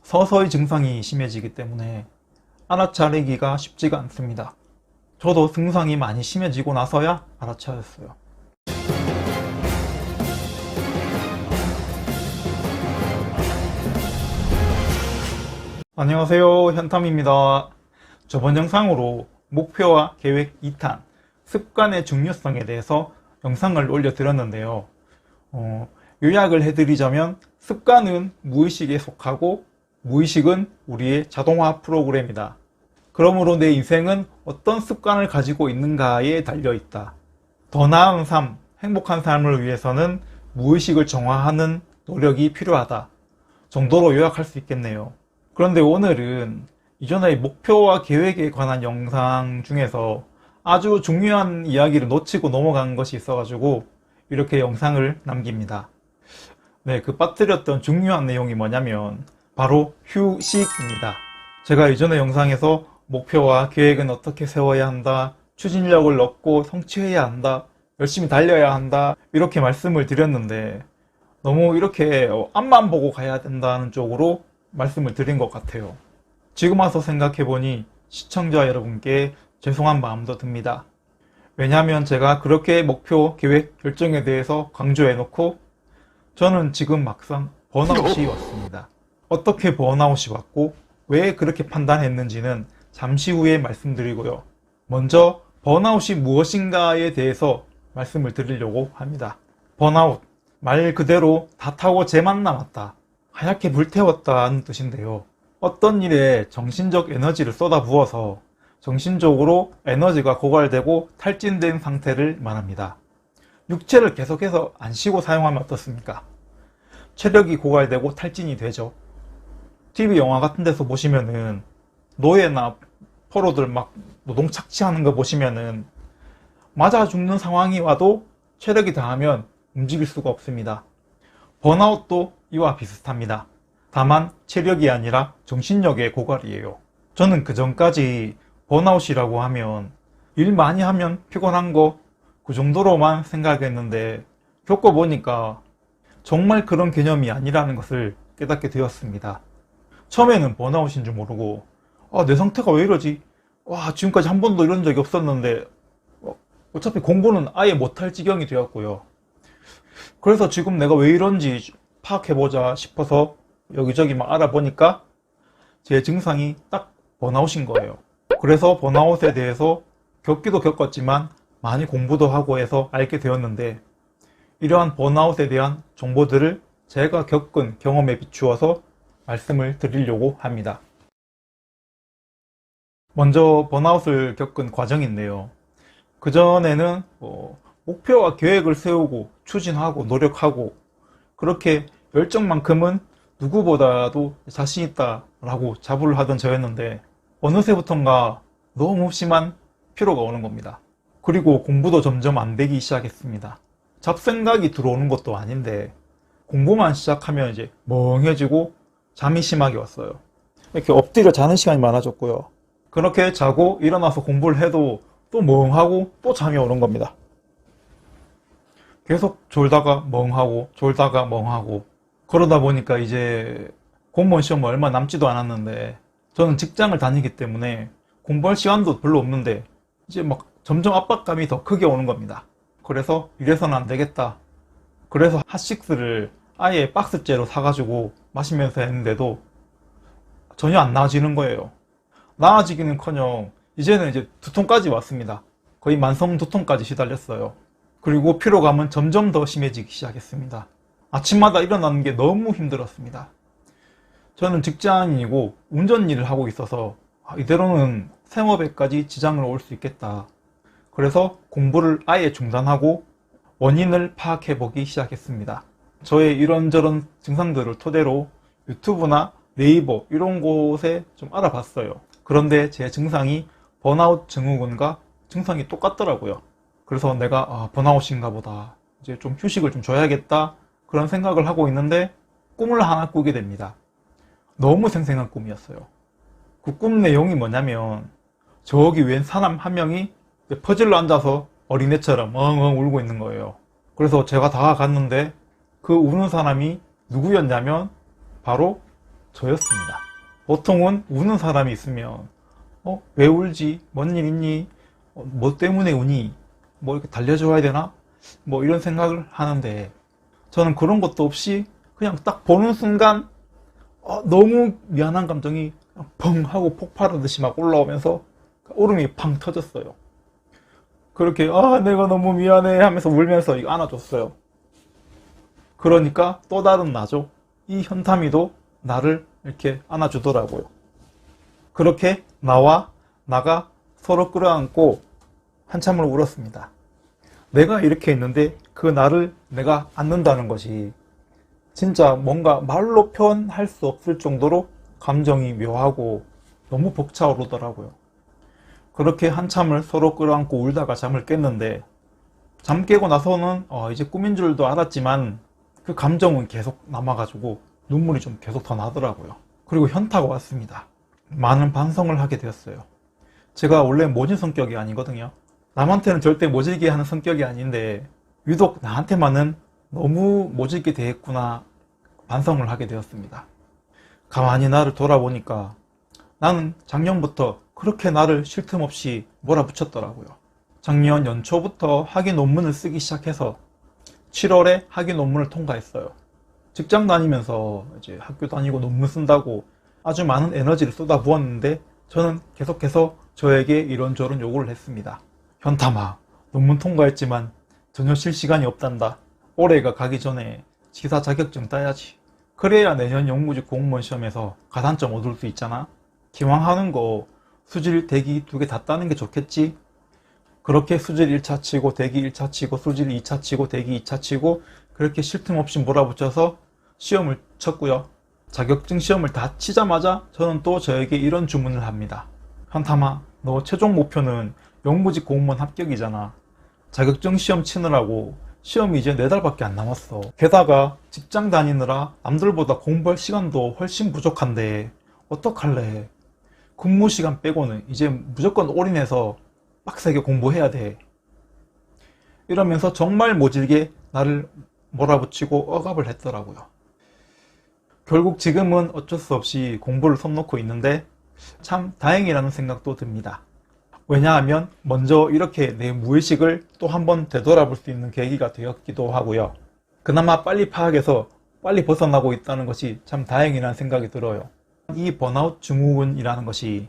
서서히 증상이 심해지기 때문에 알아차리기가 쉽지가 않습니다. 저도 증상이 많이 심해지고 나서야 알아차렸어요. 안녕하세요, 현탐입니다. 저번 영상으로 목표와 계획 2탄, 습관의 중요성에 대해서 영상을 올려드렸는데요. 요약을 해드리자면 습관은 무의식에 속하고 무의식은 우리의 자동화 프로그램이다. 그러므로 내 인생은 어떤 습관을 가지고 있는가에 달려있다. 더 나은 삶, 행복한 삶을 위해서는 무의식을 정화하는 노력이 필요하다 정도로 요약할 수 있겠네요. 그런데 오늘은 이전의 목표와 계획에 관한 영상 중에서 아주 중요한 이야기를 놓치고 넘어간 것이 있어가지고 이렇게 영상을 남깁니다. 네, 그 빠뜨렸던 중요한 내용이 뭐냐면 바로 휴식입니다. 제가 이전의 영상에서 목표와 계획은 어떻게 세워야 한다, 추진력을 얻고 성취해야 한다, 열심히 달려야 한다 이렇게 말씀을 드렸는데 너무 이렇게 앞만 보고 가야 된다는 쪽으로 말씀을 드린 것 같아요. 지금 와서 생각해보니 시청자 여러분께 죄송한 마음도 듭니다. 왜냐하면 제가 그렇게 목표, 계획, 결정에 대해서 강조해놓고 저는 지금 막상 번아웃이 왔습니다. 어떻게 번아웃이 왔고 왜 그렇게 판단했는지는 잠시 후에 말씀드리고요. 먼저 번아웃이 무엇인가에 대해서 말씀을 드리려고 합니다. 번아웃, 말 그대로 다 타고 재만 남았다, 하얗게 불태웠다는 뜻인데요. 어떤 일에 정신적 에너지를 쏟아부어서 정신적으로 에너지가 고갈되고 탈진된 상태를 말합니다. 육체를 계속해서 안 쉬고 사용하면 어떻습니까? 체력이 고갈되고 탈진이 되죠. TV 영화 같은 데서 보시면은 노예나 포로들 막 노동 착취하는 거 보시면은 맞아 죽는 상황이 와도 체력이 다하면 움직일 수가 없습니다. 번아웃도 이와 비슷합니다. 다만 체력이 아니라 정신력의 고갈이에요. 저는 그 전까지 번아웃이라고 하면 일 많이 하면 피곤한 거 그 정도로만 생각했는데 겪어보니까 정말 그런 개념이 아니라는 것을 깨닫게 되었습니다. 처음에는 번아웃인 줄 모르고 내 상태가 왜 이러지? 지금까지 한 번도 이런 적이 없었는데 어차피 공부는 아예 못할 지경이 되었고요. 그래서 지금 내가 왜 이런지 파악해보자 싶어서 여기저기 막 알아보니까 제 증상이 딱 번아웃인 거예요. 그래서 번아웃에 대해서 겪기도 겪었지만 많이 공부도 하고 해서 알게 되었는데 이러한 번아웃에 대한 정보들을 제가 겪은 경험에 비추어서 말씀을 드리려고 합니다. 먼저 번아웃을 겪은 과정인데요. 그전에는 목표와 계획을 세우고 추진하고 노력하고 그렇게 열정만큼은 누구보다도 자신 있다라고 자부를 하던 저였는데 어느새부턴가 너무 심한 피로가 오는 겁니다. 그리고 공부도 점점 안 되기 시작했습니다. 잡생각이 들어오는 것도 아닌데 공부만 시작하면 이제 멍해지고 잠이 심하게 왔어요. 이렇게 엎드려 자는 시간이 많아졌고요. 그렇게 자고 일어나서 공부를 해도 또 멍하고 또 잠이 오는 겁니다. 계속 졸다가 멍하고 졸다가 멍하고 그러다 보니까 이제 공무원 시험 얼마 남지도 않았는데 저는 직장을 다니기 때문에 공부할 시간도 별로 없는데 이제 막 점점 압박감이 더 크게 오는 겁니다. 그래서 이래서는 안 되겠다. 그래서 핫식스를 아예 박스째로 사가지고 마시면서 했는데도 전혀 안 나아지는 거예요. 나아지기는커녕 이제는 이제 두통까지 왔습니다. 거의 만성 두통까지 시달렸어요. 그리고 피로감은 점점 더 심해지기 시작했습니다. 아침마다 일어나는 게 너무 힘들었습니다. 저는 직장인이고 운전 일을 하고 있어서 이대로는 생업에까지 지장을 올 수 있겠다. 그래서 공부를 아예 중단하고 원인을 파악해 보기 시작했습니다. 저의 이런저런 증상들을 토대로 유튜브나 네이버 이런 곳에 좀 알아봤어요. 그런데 제 증상이 번아웃 증후군과 증상이 똑같더라고요. 그래서 내가 번아웃인가 보다, 이제 좀 휴식을 좀 줘야겠다 그런 생각을 하고 있는데 꿈을 하나 꾸게 됩니다. 너무 생생한 꿈이었어요. 그 꿈 내용이 뭐냐면 저기 웬 사람 한 명이 퍼즐로 앉아서 어린애처럼 엉엉 울고 있는 거예요. 그래서 제가 다가갔는데 그 우는 사람이 누구였냐면 바로 저였습니다. 보통은 우는 사람이 있으면 왜 울지? 뭔 일 있니? 뭐 때문에 우니? 뭐 이렇게 달래줘야 되나? 뭐 이런 생각을 하는데 저는 그런 것도 없이 그냥 딱 보는 순간 너무 미안한 감정이 펑 하고 폭발하듯이 막 올라오면서 울음이 팡 터졌어요. 그렇게 내가 너무 미안해 하면서 울면서 이거 안아줬어요. 그러니까 또 다른 나죠. 이 현타미도 나를 이렇게 안아주더라고요. 그렇게 나와 나가 서로 끌어안고 한참을 울었습니다. 내가 이렇게 있는데 그 나를 내가 안는다는 것이 진짜 뭔가 말로 표현할 수 없을 정도로 감정이 묘하고 너무 벅차오르더라고요. 그렇게 한참을 서로 끌어안고 울다가 잠을 깼는데 잠 깨고 나서는 이제 꿈인 줄도 알았지만 그 감정은 계속 남아가지고 눈물이 좀 계속 더 나더라고요. 그리고 현타가 왔습니다. 많은 반성을 하게 되었어요. 제가 원래 모진 성격이 아니거든요. 남한테는 절대 모질게 하는 성격이 아닌데 유독 나한테만은 너무 모질게 대했구나 반성을 하게 되었습니다. 가만히 나를 돌아보니까 나는 작년부터 그렇게 나를 쉴 틈 없이 몰아붙였더라고요. 작년 연초부터 학위 논문을 쓰기 시작해서 7월에 학위 논문을 통과했어요. 직장 다니면서 이제 학교 다니고 논문 쓴다고 아주 많은 에너지를 쏟아부었는데 저는 계속해서 저에게 이런저런 요구를 했습니다. 현탐아, 논문 통과했지만 전혀 쉴 시간이 없단다. 올해가 가기 전에 지사 자격증 따야지. 그래야 내년 영무직 공무원 시험에서 가산점 얻을 수 있잖아. 기왕 하는 거 수질, 대기 2개 다 따는 게 좋겠지. 그렇게 수질 1차 치고 대기 1차 치고 수질 2차 치고 대기 2차 치고 그렇게 쉴 틈 없이 몰아붙여서 시험을 쳤고요. 자격증 시험을 다 치자마자 저는 또 저에게 이런 주문을 합니다. 현탐아, 너 최종 목표는 영무직 공무원 합격이잖아. 자격증 시험 치느라고 시험이 이제 4달밖에 안 남았어. 게다가 직장 다니느라 남들보다 공부할 시간도 훨씬 부족한데 어떡할래? 근무 시간 빼고는 이제 무조건 올인해서 빡세게 공부해야 돼. 이러면서 정말 모질게 나를 몰아붙이고 억압을 했더라고요. 결국 지금은 어쩔 수 없이 공부를 손 놓고 있는데 참 다행이라는 생각도 듭니다. 왜냐하면 먼저 이렇게 내 무의식을 또 한 번 되돌아볼 수 있는 계기가 되었기도 하고요. 그나마 빨리 파악해서 빨리 벗어나고 있다는 것이 참 다행이라는 생각이 들어요. 이 번아웃 증후군이라는 것이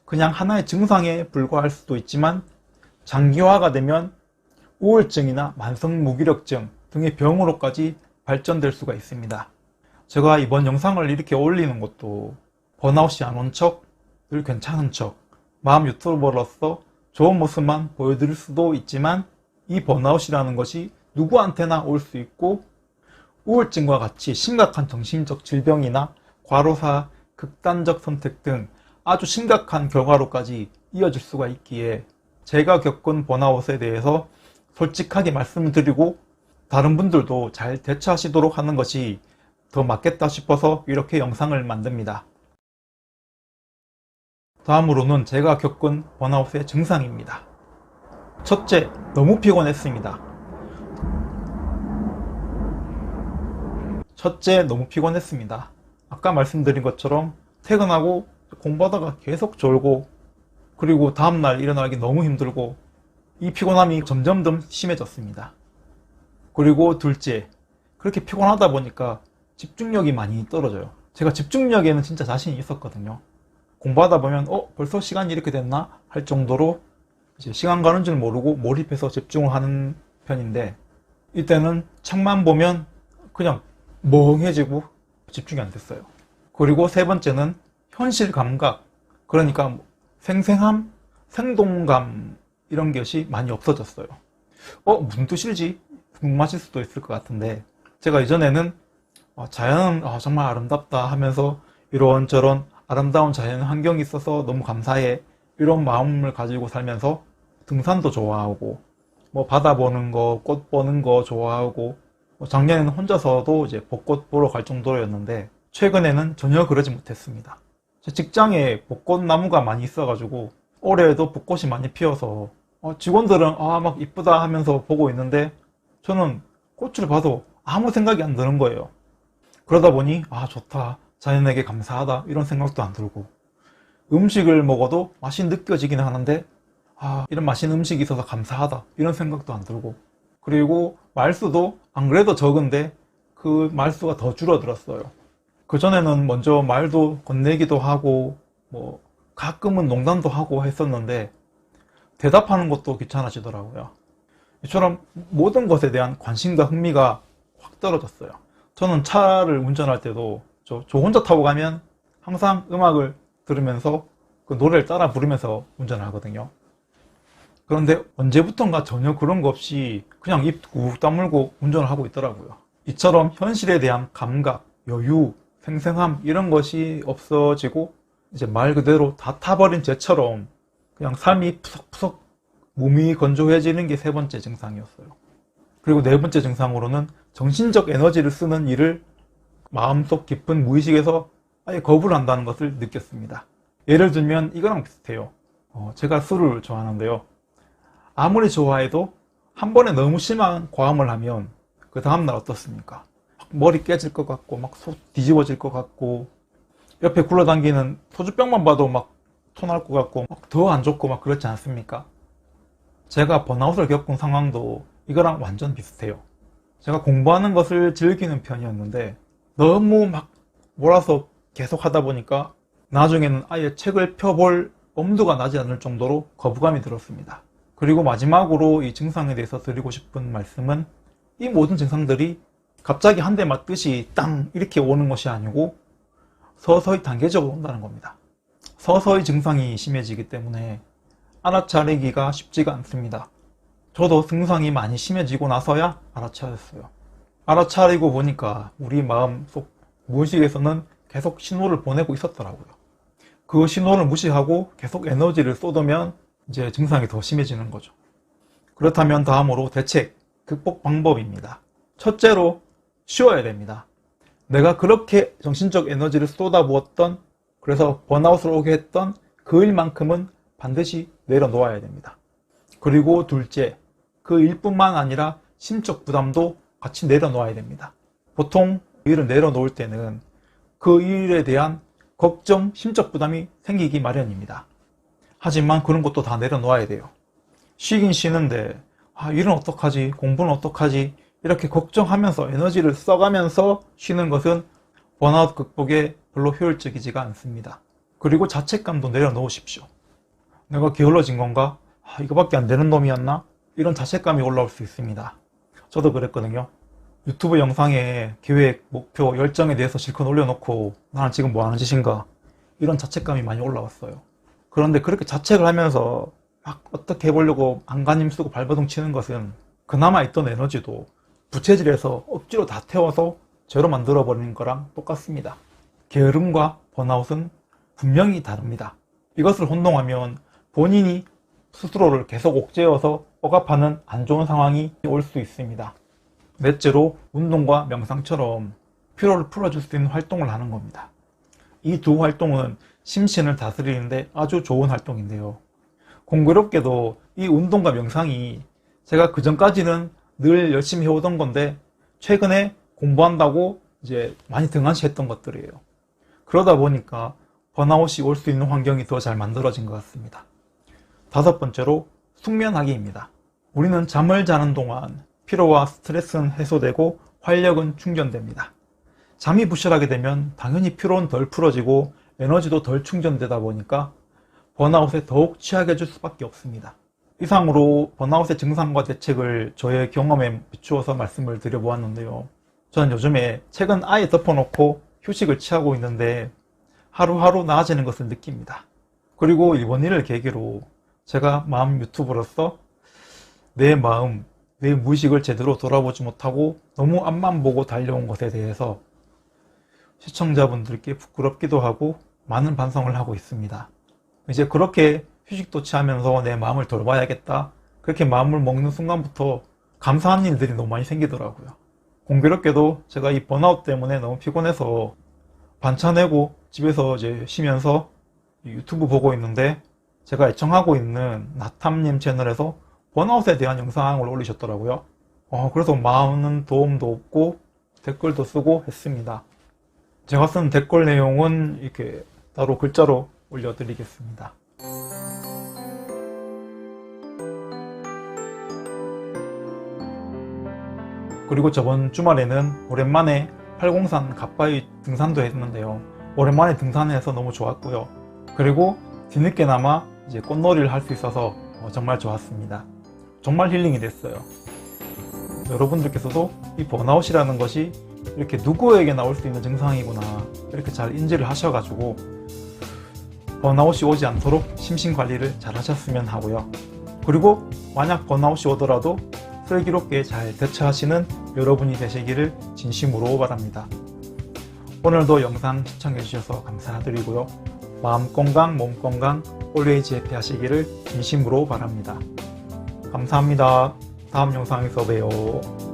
그냥 하나의 증상에 불과할 수도 있지만 장기화가 되면 우울증이나 만성 무기력증 등의 병으로까지 발전될 수가 있습니다. 제가 이번 영상을 이렇게 올리는 것도 번아웃이 안 온 척, 늘 괜찮은 척, 마음 유튜버로서 좋은 모습만 보여드릴 수도 있지만 이 번아웃이라는 것이 누구한테나 올 수 있고 우울증과 같이 심각한 정신적 질병이나 과로사, 극단적 선택 등 아주 심각한 결과로까지 이어질 수가 있기에 제가 겪은 번아웃에 대해서 솔직하게 말씀을 드리고 다른 분들도 잘 대처하시도록 하는 것이 더 맞겠다 싶어서 이렇게 영상을 만듭니다. 다음으로는 제가 겪은 번아웃의 증상입니다. 첫째, 너무 피곤했습니다. 아까 말씀드린 것처럼 퇴근하고 공부하다가 계속 졸고 그리고 다음날 일어나기 너무 힘들고 이 피곤함이 점점 더 심해졌습니다. 그리고 둘째, 그렇게 피곤하다 보니까 집중력이 많이 떨어져요. 제가 집중력에는 진짜 자신이 있었거든요. 공부하다 보면 벌써 시간이 이렇게 됐나 할 정도로 이제 시간 가는 줄 모르고 몰입해서 집중을 하는 편인데 이때는 책만 보면 그냥 멍해지고 집중이 안 됐어요. 그리고 세 번째는 현실 감각, 그러니까 생생함, 생동감 이런 것이 많이 없어졌어요. 무슨 뜻이지? 궁금하실 수도 있을 것 같은데 제가 이전에는 자연은 정말 아름답다 하면서 이런저런 아름다운 자연 환경이 있어서 너무 감사해 이런 마음을 가지고 살면서 등산도 좋아하고 바다 보는 거, 꽃 보는 거 좋아하고 작년에는 혼자서도 이제 벚꽃 보러 갈 정도였는데 최근에는 전혀 그러지 못했습니다. 제 직장에 벚꽃나무가 많이 있어가지고 올해에도 벚꽃이 많이 피어서 직원들은 막 이쁘다 하면서 보고 있는데 저는 꽃을 봐도 아무 생각이 안 드는 거예요. 그러다 보니 좋다, 자연에게 감사하다 이런 생각도 안 들고, 음식을 먹어도 맛이 느껴지기는 하는데 이런 맛있는 음식이 있어서 감사하다 이런 생각도 안 들고, 그리고 말수도 안 그래도 적은데 그 말수가 더 줄어들었어요. 그전에는 먼저 말도 건네기도 하고 뭐 가끔은 농담도 하고 했었는데 대답하는 것도 귀찮아지더라고요. 이처럼 모든 것에 대한 관심과 흥미가 확 떨어졌어요. 저는 차를 운전할 때도 저 혼자 타고 가면 항상 음악을 들으면서 그 노래를 따라 부르면서 운전을 하거든요. 그런데 언제부턴가 전혀 그런 거 없이 그냥 입 꾹 다물고 운전을 하고 있더라고요. 이처럼 현실에 대한 감각, 여유, 생생함 이런 것이 없어지고 이제 말 그대로 다 타버린 쟤처럼 그냥 삶이 푸석푸석 몸이 건조해지는 게 세 번째 증상이었어요. 그리고 네 번째 증상으로는 정신적 에너지를 쓰는 일을 마음속 깊은 무의식에서 아예 거부를 한다는 것을 느꼈습니다. 예를 들면 이거랑 비슷해요. 제가 술을 좋아하는데요. 아무리 좋아해도 한 번에 너무 심한 과음을 하면 그 다음날 어떻습니까? 머리 깨질 것 같고 막 속 뒤집어질 것 같고 옆에 굴러당기는 소주병만 봐도 막 토날 것 같고 더 안 좋고 막 그렇지 않습니까? 제가 번아웃을 겪은 상황도 이거랑 완전 비슷해요. 제가 공부하는 것을 즐기는 편이었는데 너무 막 몰아서 계속 하다 보니까 나중에는 아예 책을 펴볼 엄두가 나지 않을 정도로 거부감이 들었습니다. 그리고 마지막으로 이 증상에 대해서 드리고 싶은 말씀은 이 모든 증상들이 갑자기 한 대 맞듯이 땅 이렇게 오는 것이 아니고 서서히 단계적으로 온다는 겁니다. 서서히 증상이 심해지기 때문에 알아차리기가 쉽지가 않습니다. 저도 증상이 많이 심해지고 나서야 알아차렸어요. 알아차리고 보니까 우리 마음속 무의식에서는 계속 신호를 보내고 있었더라고요. 그 신호를 무시하고 계속 에너지를 쏟으면 이제 증상이 더 심해지는 거죠. 그렇다면 다음으로 대책, 극복 방법입니다. 첫째로 쉬어야 됩니다. 내가 그렇게 정신적 에너지를 쏟아부었던, 그래서 번아웃을 오게 했던 그 일만큼은 반드시 내려놓아야 됩니다. 그리고 둘째, 그 일뿐만 아니라 심적 부담도 같이 내려놓아야 됩니다. 보통 일을 내려놓을 때는 그 일에 대한 걱정, 심적 부담이 생기기 마련입니다. 하지만 그런 것도 다 내려놓아야 돼요. 쉬긴 쉬는데 일은 어떡하지? 공부는 어떡하지? 이렇게 걱정하면서 에너지를 써가면서 쉬는 것은 번아웃 극복에 별로 효율적이지가 않습니다. 그리고 자책감도 내려놓으십시오. 내가 게을러진 건가? 이거밖에 안 되는 놈이었나? 이런 자책감이 올라올 수 있습니다. 저도 그랬거든요. 유튜브 영상에 계획, 목표, 열정에 대해서 실컷 올려놓고 나는 지금 뭐 하는 짓인가? 이런 자책감이 많이 올라왔어요. 그런데 그렇게 자책을 하면서 막 어떻게 해보려고 안간힘 쓰고 발버둥 치는 것은 그나마 있던 에너지도 부채질해서 억지로 다 태워서 제로 만들어버리는 거랑 똑같습니다. 게으름과 번아웃은 분명히 다릅니다. 이것을 혼동하면 본인이 스스로를 계속 옥죄어서 억압하는 안 좋은 상황이 올 수 있습니다. 넷째로 운동과 명상처럼 피로를 풀어줄 수 있는 활동을 하는 겁니다. 이 두 활동은 심신을 다스리는데 아주 좋은 활동인데요. 공교롭게도 이 운동과 명상이 제가 그전까지는 늘 열심히 해오던 건데 최근에 공부한다고 이제 많이 등한시했던 것들이에요. 그러다 보니까 번아웃이 올 수 있는 환경이 더 잘 만들어진 것 같습니다. 다섯 번째로 숙면하기입니다. 우리는 잠을 자는 동안 피로와 스트레스는 해소되고 활력은 충전됩니다. 잠이 부실하게 되면 당연히 피로는 덜 풀어지고 에너지도 덜 충전되다 보니까 번아웃에 더욱 취하게 해줄 수밖에 없습니다. 이상으로 번아웃의 증상과 대책을 저의 경험에 비추어서 말씀을 드려보았는데요. 저는 요즘에 책은 아예 덮어놓고 휴식을 취하고 있는데 하루하루 나아지는 것을 느낍니다. 그리고 이번 일을 계기로 제가 마음 유튜버로서 내 마음, 내 무의식을 제대로 돌아보지 못하고 너무 앞만 보고 달려온 것에 대해서 시청자분들께 부끄럽기도 하고 많은 반성을 하고 있습니다. 이제 그렇게 휴식도 취하면서 내 마음을 돌봐야겠다, 그렇게 마음을 먹는 순간부터 감사한 일들이 너무 많이 생기더라고요. 공교롭게도 제가 이 번아웃 때문에 너무 피곤해서 반차 내고 집에서 이제 쉬면서 유튜브 보고 있는데 제가 애청하고 있는 나탐님 채널에서 번아웃에 대한 영상을 올리셨더라고요. 그래서 많은 도움도 얻고 댓글도 쓰고 했습니다. 제가 쓴 댓글 내용은 이렇게 따로 글자로 올려드리겠습니다. 그리고 저번 주말에는 오랜만에 팔공산 갓바위 등산도 했는데요. 오랜만에 등산해서 너무 좋았고요. 그리고 뒤늦게나마 이제 꽃놀이를 할 수 있어서 정말 좋았습니다. 정말 힐링이 됐어요. 여러분들께서도 이 번아웃이라는 것이 이렇게 누구에게 나올 수 있는 증상이구나 이렇게 잘 인지를 하셔가지고 번아웃이 오지 않도록 심신관리를 잘 하셨으면 하고요. 그리고 만약 번아웃이 오더라도 슬기롭게 잘 대처하시는 여러분이 되시기를 진심으로 바랍니다. 오늘도 영상 시청해주셔서 감사드리고요. 마음 건강, 몸 건강, always happy 하시기를 진심으로 바랍니다. 감사합니다. 다음 영상에서 봬요.